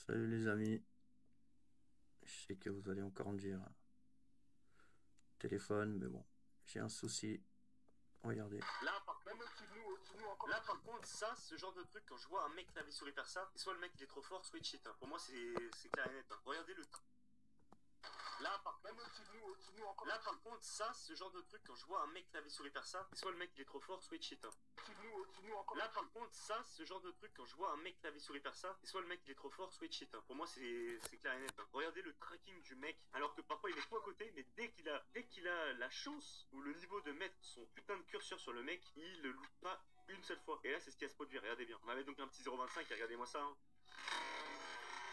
Salut les amis, je sais que vous allez encore me dire téléphone, mais bon, j'ai un souci. Regardez. Là, par contre, ça, ce genre de truc, quand je vois un mec clavier souris faire ça, soit le mec il est trop fort, soit il cheat. Pour moi, c'est clair et net. Regardez le. Là, par contre, ça, ce genre de truc, quand je vois un mec clavier souris faire ça, soit le mec il est trop fort, soit il cheat. Là, par contre, ça, ce genre de truc, quand je vois un mec clavier souris faire ça, soit le mec il est trop fort, soit il cheat. Pour moi, c'est clair et net. Regardez le tracking du mec, alors que parfois il est tout à côté, mais dès qu'il a la chance ou le niveau de mettre son putain de curseur sur le mec, il le loupe pas une seule fois. Et là, c'est ce qui a se produit. Regardez bien. On avait donc un petit 0,25 et regardez-moi ça. Hein.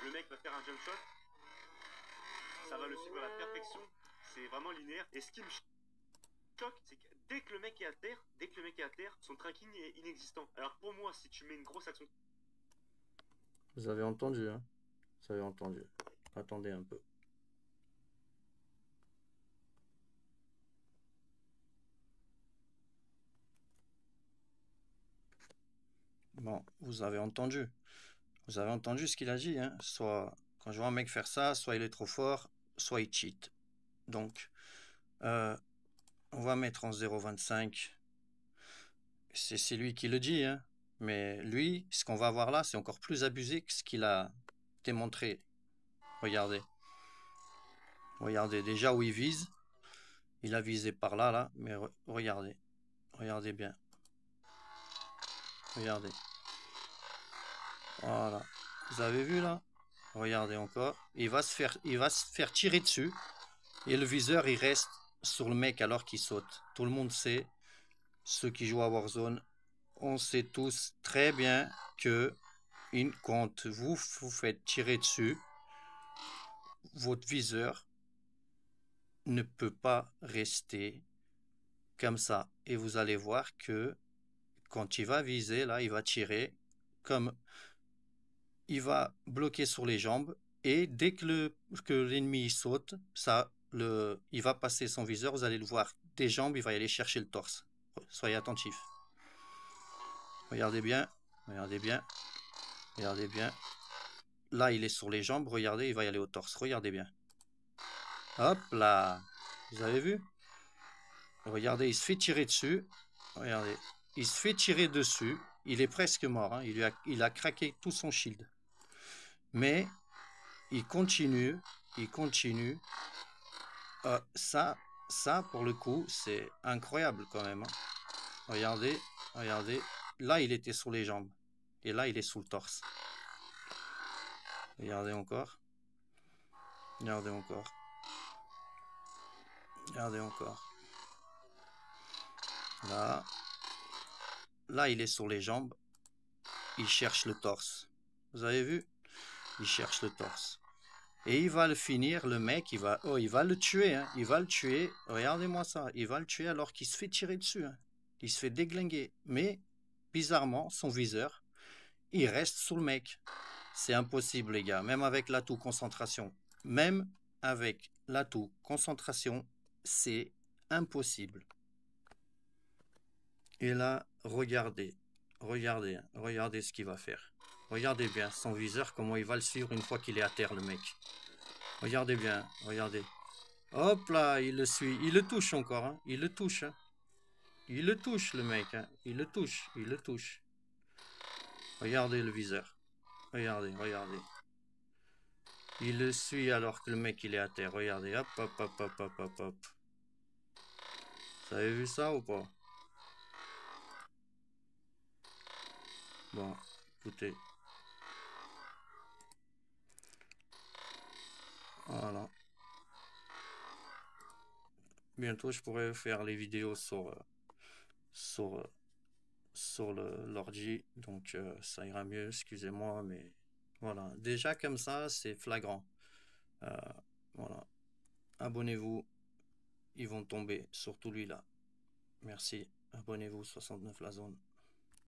Le mec va faire un jump shot. Ça va le suivre à la perfection. C'est vraiment linéaire. Et ce qui me choque, c'est que dès que le mec est à terre, son tracking est inexistant. Alors pour moi, si tu mets une grosse action. Vous avez entendu, hein? Vous avez entendu. Attendez un peu. Bon, vous avez entendu. Vous avez entendu ce qu'il a dit, hein? Soit, quand je vois un mec faire ça, soit il est trop fort, soit il cheat. Donc, on va mettre en 0,25. C'est lui qui le dit, hein? Mais lui, ce qu'on va voir là, c'est encore plus abusé que ce qu'il a démontré. Regardez. Regardez déjà où il vise. Il a visé par là, là. Mais regardez. Regardez bien. Regardez. Voilà. Vous avez vu là? Regardez encore. Il va se faire tirer dessus. Et le viseur, il reste sur le mec alors qu'il saute. Tout le monde sait, ceux qui jouent à Warzone, on sait tous très bien que quand vous vous faites tirer dessus, votre viseur ne peut pas rester comme ça. Et vous allez voir que quand il va viser, là, il va tirer comme il va bloquer sur les jambes et dès que l'ennemi saute, il va passer son viseur, vous allez le voir des jambes, il va y aller chercher le torse. Soyez attentifs. Regardez bien, regardez bien, regardez bien. Là, il est sur les jambes, regardez, il va y aller au torse. Regardez bien. Hop là. Vous avez vu? Regardez, il se fait tirer dessus. Regardez, il se fait tirer dessus. Il est presque mort, hein. Il a craqué tout son shield. Mais il continue, il continue. Ça, pour le coup, c'est incroyable quand même. Hein. Regardez, regardez. Là, il était sur les jambes. Et là, il est sous le torse. Regardez encore. Regardez encore. Regardez encore. Là. Là, il est sur les jambes. Il cherche le torse. Vous avez vu? Il cherche le torse. Et il va le finir, le mec, il va le tuer, hein. Il va le tuer. Regardez-moi ça. Il va le tuer alors qu'il se fait tirer dessus. Hein. Il se fait déglinguer. Mais, bizarrement, son viseur, il reste sous le mec. C'est impossible, les gars. Même avec l'atout concentration. Même avec l'atout concentration, c'est impossible. Et là, regardez. Regardez. Hein. Regardez ce qu'il va faire. Regardez bien son viseur, comment il va le suivre une fois qu'il est à terre, le mec. Regardez bien, regardez. Hop là, il le suit. Il le touche encore, hein. Il le touche, hein. Il le touche, le mec, hein. Il le touche, il le touche. Regardez le viseur. Regardez, regardez. Il le suit alors que le mec, il est à terre. Regardez, hop, hop, hop, hop, hop, hop, hop. Vous avez vu ça ou pas? Bon, écoutez. Voilà. Bientôt, je pourrai faire les vidéos sur, sur l'ordi. Donc, ça ira mieux, excusez-moi, mais voilà. Déjà, comme ça, c'est flagrant. Voilà. Abonnez-vous. Ils vont tomber, surtout lui là. Merci. Abonnez-vous, 69 la zone.